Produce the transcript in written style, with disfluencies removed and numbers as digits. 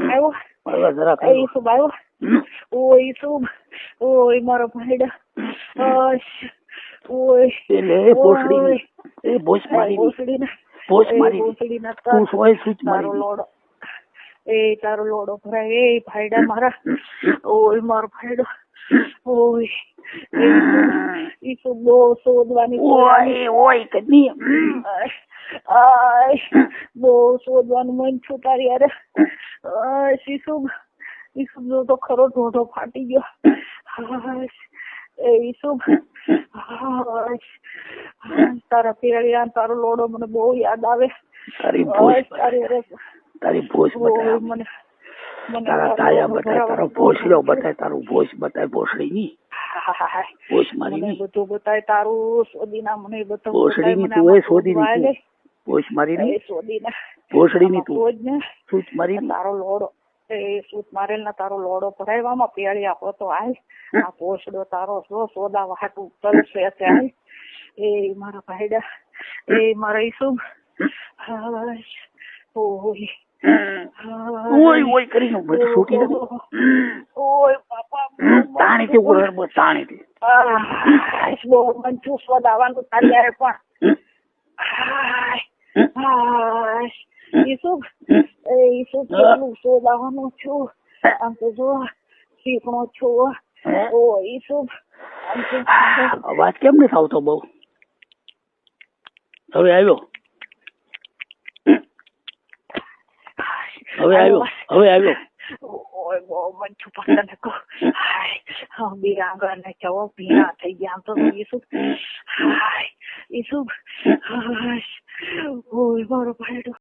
આવ્યો એ શુભ આવ્યો. ઓય શુભ, ઓય મારો ભાઈડા, ઓય એટલે ભોસડી ના તારો લોડો, એ તારો લોડો ભરાય. એ ભાઈડા મારા, ઓય મારો ભાઈડો, ઓય ઈ શુભ બહુ શોધવાની બહુ શોધવાનું મન છું તારી યાર. શુભ નો તો ખરો ઢોઢો ફાટી ગયો. એ શુભ તારા પેરિયા તારો લોડો મને બહુ યાદ આવે. તારી ભોસ બતાય, મને તારા તાયા બતાય, તારો ભોસડો બતાય, તારું ભોસ બતાય, ભોસડી ની ભોસ મારી ની બધું બતાય તારું સોદીના મને બધું ભોસડી ની તું એ સોદી ની ભોસ મારી ની સોદીના ભોસડી ની તું સૂચ મારી તારો લોડો એ સૂચ મારેલ ના તારો લોડો ભરાયવામાં પેળિયા હોતો હાલ. આ ભોસડો તારો સોદા વાટું ચલશે હાલ. એ મારા ભાઈડા, એ મારા શુભ, ઓય કરીને બધું છૂટી ગયું. ઓય બાપા તાણી થી ઉર તાણી થી બહુ મન છું સોદાવાનું તારી યારે પણ. શુભ એ શુભ કેટલું સોદાવાનું છું. આમ તો જો શીખણો છું. ઓ ઈ શુભ અવાજ કેમ નથી આવતો બહુ? હવે આવ્યો, હવે આવ્યો. ઓય બહુ મન છું પસંદ કો. બે આંગળા ને જવો ભીના થઈ ગયા. આમ તો ઈ શુભ ઓય મારો ભાઈડો.